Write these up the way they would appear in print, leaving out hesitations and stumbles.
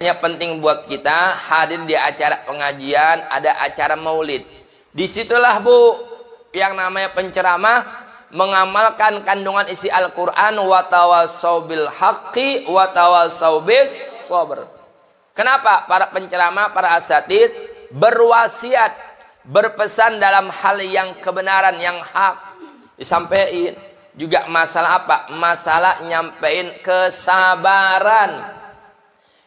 Makanya penting buat kita hadir di acara pengajian, ada acara maulid. Disitulah Bu, yang namanya penceramah mengamalkan kandungan isi Al-Quran, wa tawassaw bil haqqi wa tawassaw bis sabr. Kenapa para penceramah, para asatid berwasiat, berpesan dalam hal yang kebenaran, yang hak disampaikan. Juga masalah apa? Masalah nyampein kesabaran.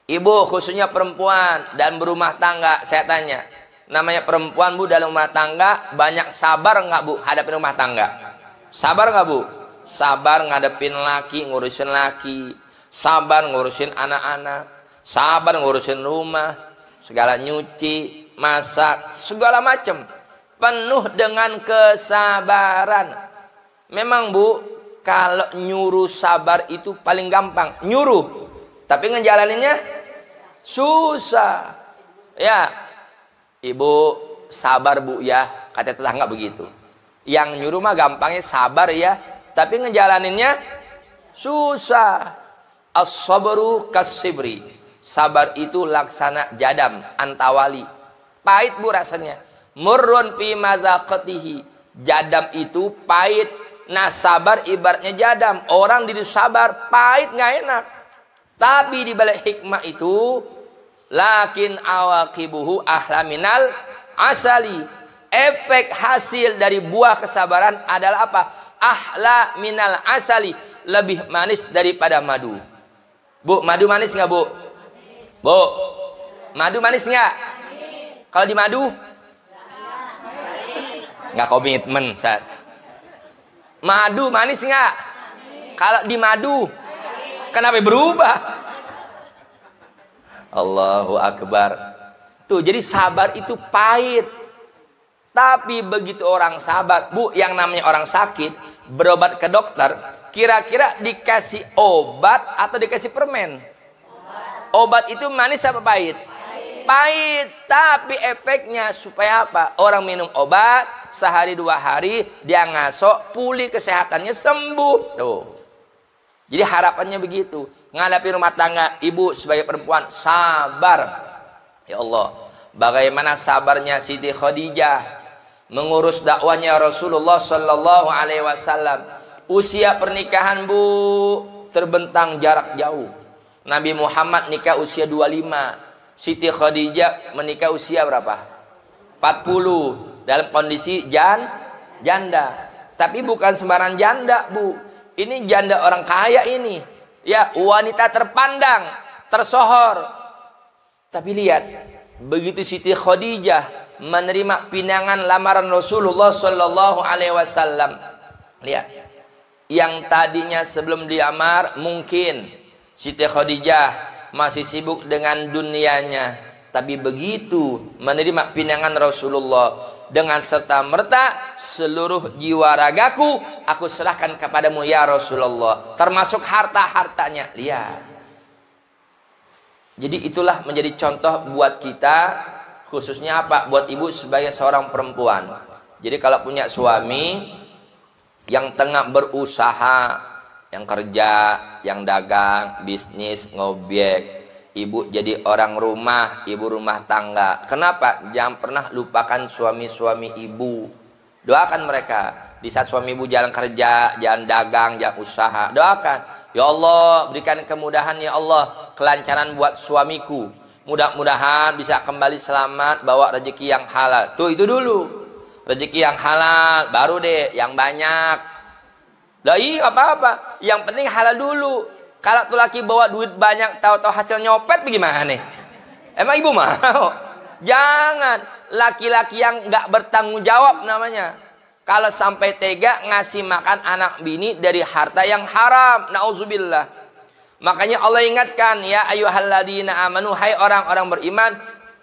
Ibu khususnya perempuan dan berumah tangga, saya tanya, namanya perempuan Bu dalam rumah tangga, banyak sabar nggak Bu hadapin rumah tangga? Sabar nggak Bu? Sabar ngadepin laki, ngurusin laki, sabar ngurusin anak-anak, sabar ngurusin rumah, segala nyuci, masak, segala macam, penuh dengan kesabaran. Memang Bu, kalau nyuruh sabar itu paling gampang, nyuruh, tapi ngejalaninnya susah. Ya, Ibu sabar Bu ya, kata tetangga begitu. Yang nyuruh mah gampangnya sabar ya, tapi ngejalaninnya susah. As-sabru kas-sibri. Sabar itu laksana jadam, antawali. Pahit Bu rasanya. Murrun fi mazaqatihi. Jadam itu pahit. Nah, sabar ibaratnya jadam. Orang diri sabar, pahit nggak enak. Tapi di balik hikmah itu, lakin awaqibuhu ahla minal asali. Efek hasil dari buah kesabaran adalah apa? Ahla minal asali. Lebih manis daripada madu. Bu, madu manis nggak Bu? Bu, madu manis nggak? Kalau di madu? Nggak komitmen, Ustaz. Madu manis nggak? Kalau di madu, kenapa berubah? Allahu Akbar. Tuh, jadi sabar itu pahit. Tapi begitu orang sabar, Bu, yang namanya orang sakit, berobat ke dokter, kira-kira dikasih obat atau dikasih permen? Obat itu manis apa pahit? Pahit. Tapi efeknya supaya apa? Orang minum obat, sehari 2 hari, dia ngasok, pulih kesehatannya, sembuh. Tuh. Jadi harapannya begitu. Ngadapi rumah tangga, ibu sebagai perempuan sabar. Ya Allah, bagaimana sabarnya Siti Khadijah mengurus dakwahnya Rasulullah Sallallahu Alaihi Wasallam. Usia pernikahan Bu terbentang jarak jauh. Nabi Muhammad nikah usia 25. Siti Khadijah menikah usia berapa? 40. Dalam kondisi janda. Tapi bukan sembarang janda Bu. Ini janda orang kaya ini. Ya, wanita terpandang, tersohor. Tapi lihat, begitu Siti Khadijah menerima pinangan lamaran Rasulullah Sallallahu Alaihi Wasallam. Lihat, yang tadinya sebelum dilamar mungkin Siti Khadijah masih sibuk dengan dunianya, tapi begitu menerima pinangan Rasulullah, dengan serta merta seluruh jiwa ragaku aku serahkan kepadamu ya Rasulullah, termasuk harta-hartanya. Lihat, jadi itulah menjadi contoh buat kita, khususnya apa? Buat ibu sebagai seorang perempuan. Jadi kalau punya suami yang tengah berusaha, yang kerja, yang dagang, bisnis, ngobek, ibu jadi orang rumah, ibu rumah tangga. Kenapa? Jangan pernah lupakan suami-suami ibu. Doakan mereka. Di saat suami ibu jalan kerja, jalan dagang, jalan usaha, doakan. Ya Allah, berikan kemudahan ya Allah, kelancaran buat suamiku. Mudah-mudahan bisa kembali selamat, bawa rezeki yang halal. Tuh, itu dulu. Rezeki yang halal, baru deh yang banyak. Lah iya apa-apa, yang penting halal dulu. Kalau tuh laki bawa duit banyak, tahu-tahu hasil nyopet bagaimana? Emang ibu mau? Jangan. Laki-laki yang nggak bertanggung jawab namanya. Kalau sampai tega ngasih makan anak bini dari harta yang haram, nauzubillah. Makanya Allah ingatkan, ya ayyuhalladzina amanu, hai orang-orang beriman,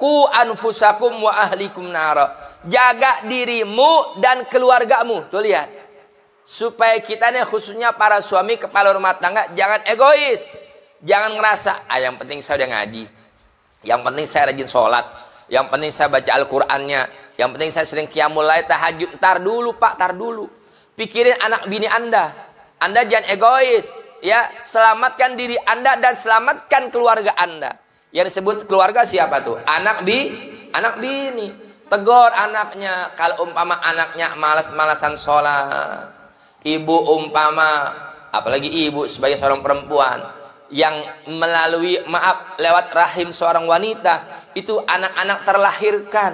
qu anfusakum wa ahlikum nara. Jaga dirimu dan keluargamu. Tuh lihat. Supaya kita nih khususnya para suami kepala rumah tangga jangan egois. Jangan ngerasa, yang penting saya udah ngaji, yang penting saya rajin sholat, yang penting saya baca Al-Qur'annya, yang penting saya sering qiyamul lail, tahajud. Tar dulu Pak, tar dulu. Pikirin anak bini Anda. Anda jangan egois, ya. Selamatkan diri Anda dan selamatkan keluarga Anda. Yang disebut keluarga siapa tuh? Anak bini. Tegur anaknya. Kalau umpama anaknya malas-malasan sholat, ibu umpama, apalagi ibu sebagai seorang perempuan yang melalui lewat rahim seorang wanita, itu anak-anak terlahirkan.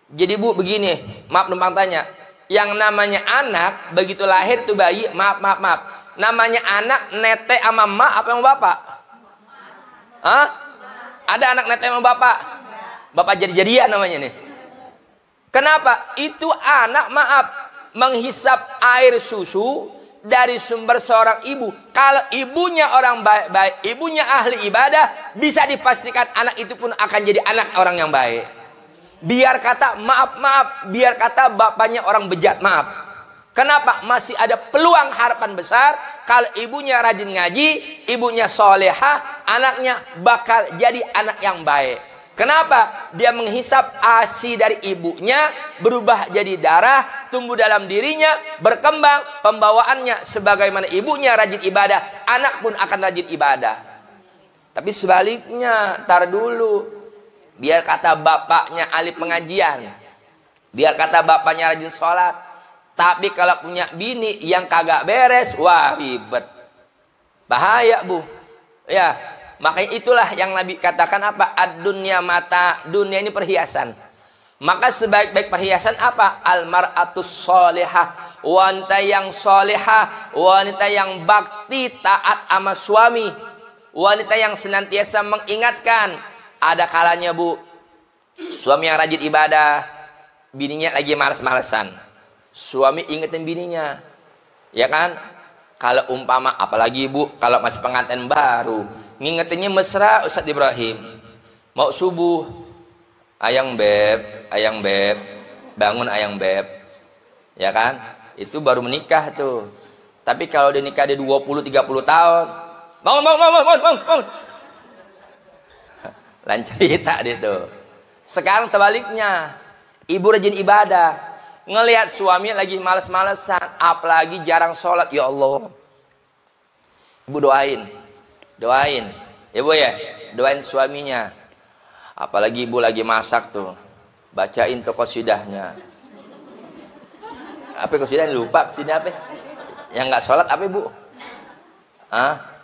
Jadi bu begini, maaf numpang tanya, yang namanya anak begitu lahir tuh bayi, maaf, namanya anak netek sama emak apa sama bapak? Hah? Ada anak netek sama bapak? Bapak jadi-jadian namanya nih. Kenapa? Itu anak menghisap air susu dari sumber seorang ibu. Kalau ibunya orang baik, ibunya ahli ibadah, bisa dipastikan anak itu pun akan jadi anak orang yang baik. Biar kata maaf, biar kata bapaknya orang bejat, maaf. Kenapa? Masih ada peluang harapan besar. Kalau ibunya rajin ngaji, ibunya solehah, anaknya bakal jadi anak yang baik. Kenapa? Dia menghisap ASI dari ibunya, berubah jadi darah, tumbuh dalam dirinya, berkembang, pembawaannya sebagaimana ibunya rajin ibadah, anak pun akan rajin ibadah. Tapi sebaliknya, tar dulu. Biar kata bapaknya ahli pengajian, biar kata bapaknya rajin sholat, tapi kalau punya bini yang kagak beres, wah ribet, bahaya bu. Ya, makanya itulah yang Nabi katakan apa? Ad-dunya mata, dunia ini perhiasan. Maka sebaik-baik perhiasan apa? Al-mar'atus sholihah, wanita yang sholihah, wanita yang bakti taat sama suami, wanita yang senantiasa mengingatkan. Ada kalanya bu, suami yang rajin ibadah, bininya lagi malas-malesan. Suami ingetin bininya, ya kan? Kalau umpama, apalagi ibu, kalau masih pengantin baru, ngingetinnya mesra Ustadz Ibrahim. Mau subuh, ayang beb, bangun ayang beb, ya kan? Itu baru menikah tuh. Tapi kalau dia nikah di 20-30 tahun, bangun. Lain cerita itu. Sekarang terbaliknya, ibu rajin ibadah, ngelihat suami lagi males-malesan, apalagi jarang sholat, ya Allah. Ibu doain, ya bu ya, doain suaminya. Apalagi ibu lagi masak tuh, bacain tuh qasidahnya. Apa qasidahnya lupa, qasidah apa? Yang nggak sholat apa ibu?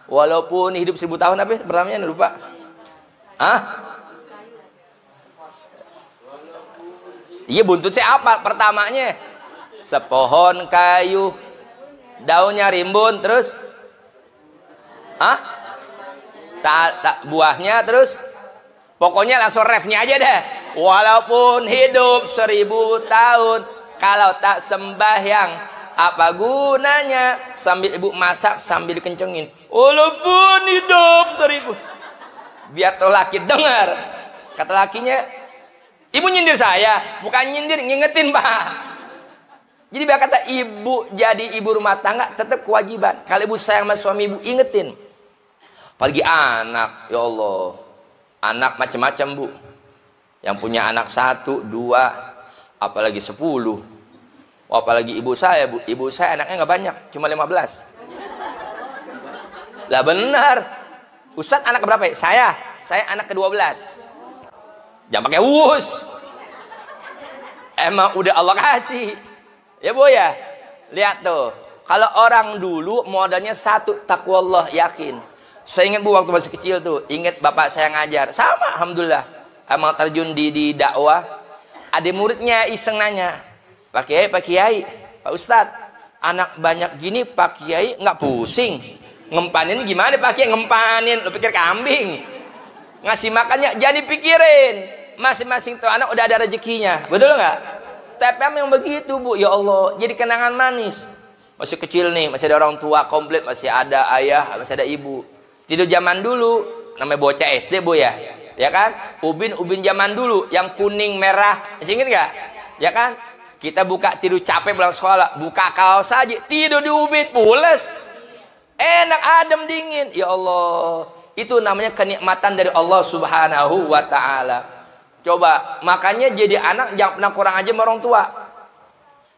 Walaupun hidup 1000 tahun apa? Pertamanya lupa. Iya buntut saya apa pertamanya? Sepohon kayu, daunnya rimbun, terus buahnya, terus pokoknya langsung refnya aja deh. Walaupun hidup 1000 tahun, kalau tak sembahyang apa gunanya? Sambil ibu masak sambil dikencengin, walaupun hidup 1000. Biar tuh laki dengar. Kata lakinya, ibu nyindir saya, bukan nyindir, ngingetin pak. Jadi biar kata ibu jadi ibu rumah tangga tetap kewajiban. Kalau ibu sayang sama suami ibu, ingetin. Apalagi anak, ya Allah, anak macam-macam bu. Yang punya anak 1, 2, apalagi 10. Apalagi ibu saya bu, ibu saya anaknya nggak banyak, cuma 15. Lah benar. Ustadz anak berapa ya? Saya anak ke-12. Jangan pakai wus. Emang udah Allah kasih. Ya bu ya. Lihat tuh. Kalau orang dulu modalnya 1, taqwallah, yakin. Saya ingat bu waktu masih kecil tuh. Ingat bapak saya ngajar. Sama alhamdulillah. Emang terjun di dakwah. Ada muridnya iseng nanya. Pak Kiai, Pak Ustadz, anak banyak gini Pak Kiai nggak pusing? Ngempanin gimana Pak Kiai? Ngempanin, lu pikir kambing? Ngasih makannya, jadi pikirin. Masing-masing tuh anak udah ada rezekinya. Betul nggak? Tapi yang begitu bu, ya Allah, jadi kenangan manis. Masih kecil nih, masih ada orang tua komplit, masih ada ayah, masih ada ibu. Tidur zaman dulu, namanya bocah SD bu ya. Ya kan? Ubin zaman dulu, yang kuning merah, masih inget nggak? Ya kan? Kita buka tidur capek pulang sekolah, buka kaos saja, tidur di ubin, pules. Enak, adem, dingin. Ya Allah, itu namanya kenikmatan dari Allah Subhanahu wa ta'ala. Coba, makanya jadi anak jangan pernah kurang aja sama orang tua.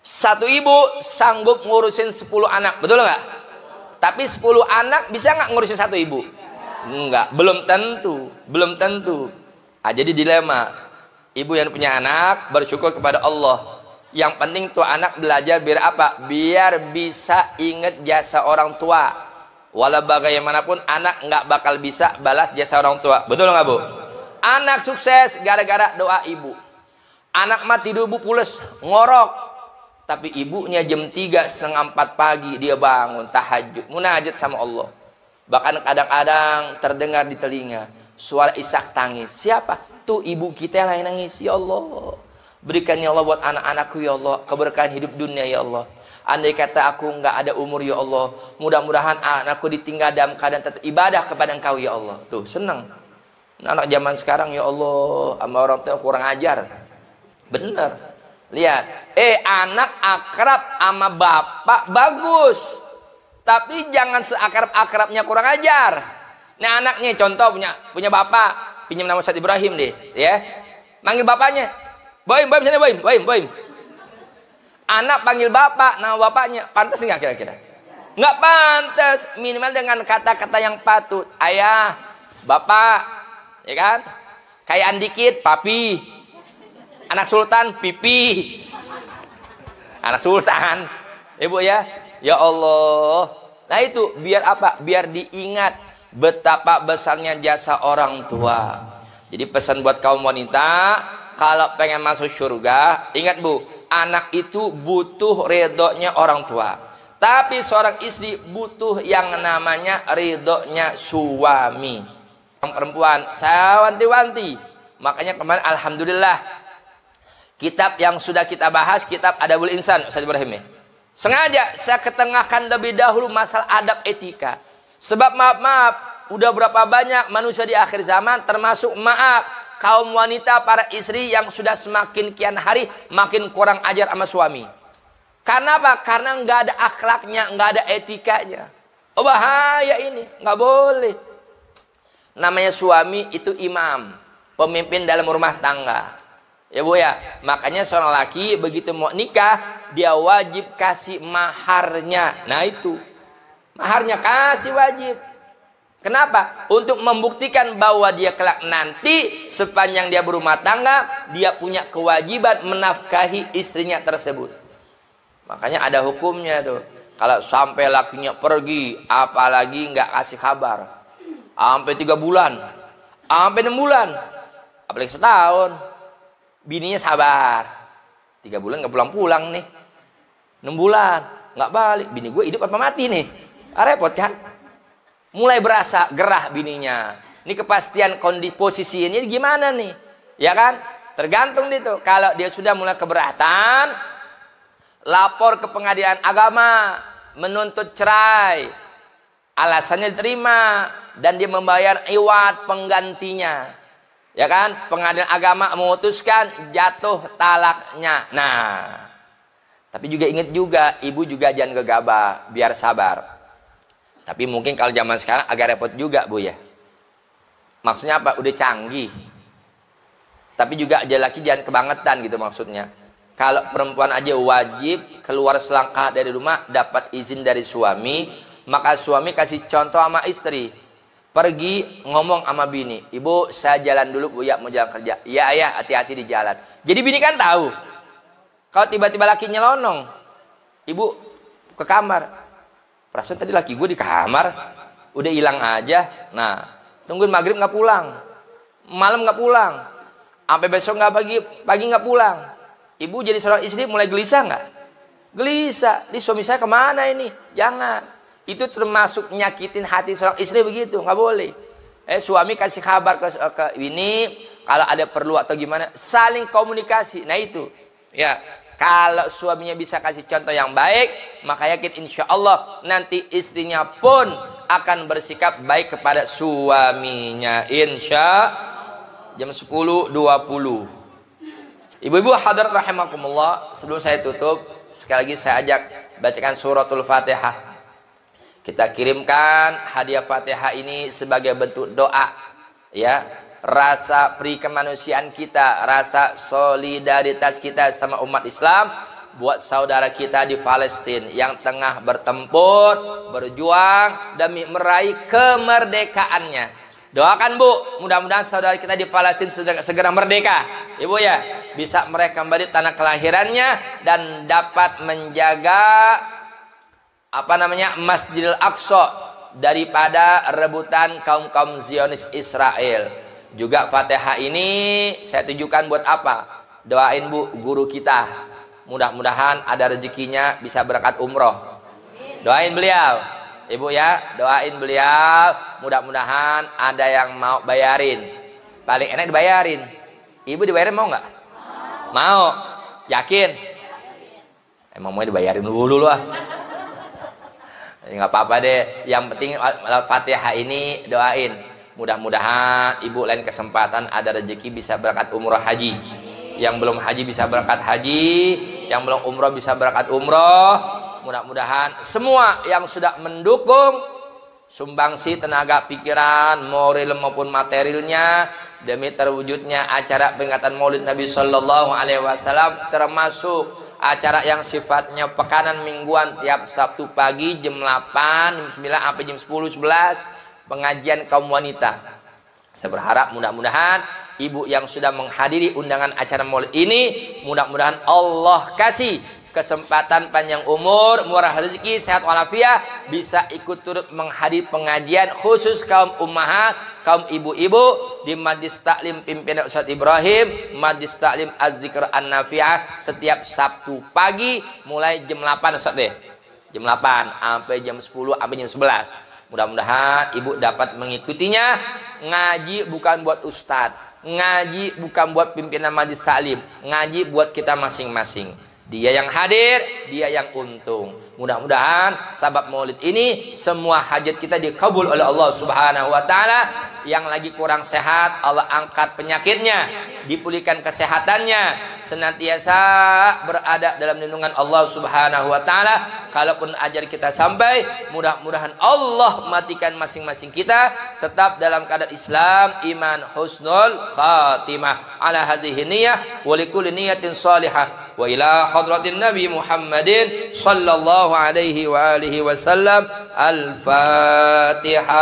Satu ibu sanggup ngurusin 10 anak, betul nggak? Tapi 10 anak bisa nggak ngurusin satu ibu? Enggak, belum tentu, belum tentu. Ah, jadi dilema. Ibu yang punya anak bersyukur kepada Allah. Yang penting tuh anak belajar biar apa? Biar bisa ingat jasa orang tua. Walau bagaimanapun anak nggak bakal bisa balas jasa orang tua. Betul nggak, Bu? Anak sukses gara-gara doa ibu. Anak mati tidur bu pules, ngorok. Tapi ibunya jam 3, setengah 4 pagi dia bangun tahajud, munajat sama Allah. Bahkan kadang-kadang terdengar di telinga suara isak tangis. Siapa? Tuh ibu kita yang nangis. Ya Allah, berikan ya Allah buat anak-anakku ya Allah, keberkahan hidup dunia ya Allah. Andai kata aku nggak ada umur ya Allah, mudah-mudahan anakku ditinggal dalam keadaan tetap ibadah kepada Engkau ya Allah. Tuh senang. Anak zaman sekarang ya Allah sama orang tua kurang ajar. Bener. Lihat, anak akrab sama bapak bagus, tapi jangan seakrab-akrabnya kurang ajar. Nah anaknya contoh punya bapak, pinjam nama Ustaz Ibrahim deh, ya. Manggil bapaknya, Boim, Boim sini Boim, Boim, Boim. Anak panggil bapak, nama bapaknya, pantas nggak kira-kira? Nggak pantas, minimal dengan kata-kata yang patut. Ayah, bapak, ya kan? Kayaan dikit, papi. Anak sultan, pipi. Anak sultan, ibu ya. Ya Allah. Nah itu biar apa? Biar diingat betapa besarnya jasa orang tua. Jadi pesan buat kaum wanita, kalau pengen masuk surga, ingat bu, anak itu butuh ridhonya orang tua. Tapi seorang istri butuh yang namanya ridhonya suami. Perempuan, saya wanti-wanti. Makanya kemarin alhamdulillah kitab yang sudah kita bahas, kitab Adabul Insan, Ustaz Ibrahim. Sengaja saya ketengahkan lebih dahulu masalah adab etika. Sebab maaf, udah berapa banyak manusia di akhir zaman, termasuk kaum wanita, para istri yang sudah semakin kian hari makin kurang ajar sama suami. Karena apa? Karena nggak ada akhlaknya, nggak ada etikanya. Oh bahaya ini, nggak boleh. Namanya suami itu imam, pemimpin dalam rumah tangga. Ya bu ya, makanya seorang laki begitu mau nikah, dia wajib kasih maharnya. Nah itu, maharnya kasih wajib. Kenapa? Untuk membuktikan bahwa dia kelak nanti sepanjang dia berumah tangga, dia punya kewajiban menafkahi istrinya tersebut. Makanya ada hukumnya tuh. Kalau sampai lakinya pergi, apalagi nggak kasih kabar, sampai 3 bulan, sampai 6 bulan, apalagi setahun. Bininya sabar, 3 bulan nggak pulang-pulang nih, 6 bulan nggak balik, bini gue hidup apa mati nih, repot kan? Mulai berasa gerah bininya. Ini kepastian kondisi posisi ini gimana nih, ya kan? Tergantung itu. Kalau dia sudah mulai keberatan, lapor ke pengadilan agama, menuntut cerai, alasannya diterima dan dia membayar iwat penggantinya. Ya kan, pengadilan agama memutuskan jatuh talaknya. Nah, tapi juga ingat juga, ibu juga jangan gegabah, biar sabar. Tapi mungkin kalau zaman sekarang agak repot juga bu ya. Maksudnya apa? Udah canggih. Tapi juga aja laki jangan kebangetan gitu maksudnya. Kalau perempuan aja wajib keluar selangkah dari rumah dapat izin dari suami, maka suami kasih contoh sama istri. Pergi ngomong sama bini, ibu saya jalan dulu bu ya, mau jalan kerja. Ya ayah, hati-hati di jalan. Jadi bini kan tahu. Kalau tiba-tiba laki nyelonong, ibu ke kamar, perasaan tadi laki gue di kamar, udah hilang aja. Nah, tungguin maghrib nggak pulang, malam nggak pulang, sampai besok nggak pagi nggak pulang. Ibu jadi seorang istri mulai gelisah nggak? Gelisah. Di suami saya kemana ini? Jangan. Itu termasuk nyakitin hati seorang istri begitu, nggak boleh. Suami kasih kabar ke ini kalau ada perlu atau gimana, saling komunikasi. Nah itu, ya kalau suaminya bisa kasih contoh yang baik, maka yakin insya Allah nanti istrinya pun akan bersikap baik kepada suaminya. Insya jam 10.20. Ibu-ibu hadirat rahimakumullah, sebelum saya tutup, sekali lagi saya ajak bacakan suratul Fatihah. Kita kirimkan hadiah Fatihah ini sebagai bentuk doa, ya, rasa perikemanusiaan kita, rasa solidaritas kita sama umat Islam, buat saudara kita di Palestina yang tengah bertempur, berjuang demi meraih kemerdekaannya. Doakan Bu, mudah-mudahan saudara kita di Palestina segera merdeka. Ibu ya, bisa mereka kembali tanah kelahirannya dan dapat menjaga Masjidil Aqsa daripada rebutan kaum-kaum Zionis Israel. Juga Fatihah ini saya tujukan buat apa? Doain Bu guru kita. Mudah-mudahan ada rezekinya bisa berangkat umroh. Doain beliau. Ibu ya, doain beliau. Mudah-mudahan ada yang mau bayarin. Paling enak dibayarin. Ibu dibayarin mau nggak? Mau. Yakin? Emang mau dibayarin dulu lah. Nggak apa-apa deh. Yang penting Fatihah ini doain. Mudah-mudahan ibu lain kesempatan ada rezeki bisa berangkat umroh haji. Yang belum haji bisa berangkat haji, yang belum umroh bisa berangkat umroh. Mudah-mudahan semua yang sudah mendukung sumbangsi tenaga pikiran, moral maupun materialnya demi terwujudnya acara peringatan Maulid Nabi Shallallahu Alaihi Wasallam, termasuk acara yang sifatnya pekanan mingguan tiap Sabtu pagi jam 8, jam 9 sampai jam 10, 11 pengajian kaum wanita. Saya berharap mudah-mudahan ibu yang sudah menghadiri undangan acara Maulid ini, mudah-mudahan Allah kasih kesempatan panjang umur, murah rezeki, sehat walafiat, bisa ikut turut menghadiri pengajian khusus kaum ummahat, kaum ibu-ibu di Majlis Taklim pimpinan Ustaz Ibrahim, Majlis Taklim Az-Zikr An-Nafi'ah setiap Sabtu pagi mulai jam 8 Ustaz deh. Jam 8 sampai jam 10 sampai jam 11. Mudah-mudahan ibu dapat mengikutinya. Ngaji bukan buat ustadz, ngaji bukan buat pimpinan majlis taklim, ngaji buat kita masing-masing. Dia yang hadir, dia yang untung. Mudah-mudahan sabab Maulid ini semua hajat kita dikabul oleh Allah Subhanahu wa taala. Yang lagi kurang sehat, Allah angkat penyakitnya, dipulihkan kesehatannya, senantiasa berada dalam lindungan Allah Subhanahu wa taala. Kalaupun ajal kita sampai, mudah-mudahan Allah matikan masing-masing kita tetap dalam keadaan Islam, iman, husnul khatimah. Ala hadhihi niyyah wa likulli niyatin shalihah. Wa ila hadratin Nabi Muhammadin sallallahu alaihi wa alihi wasallam. Al-Fatihah.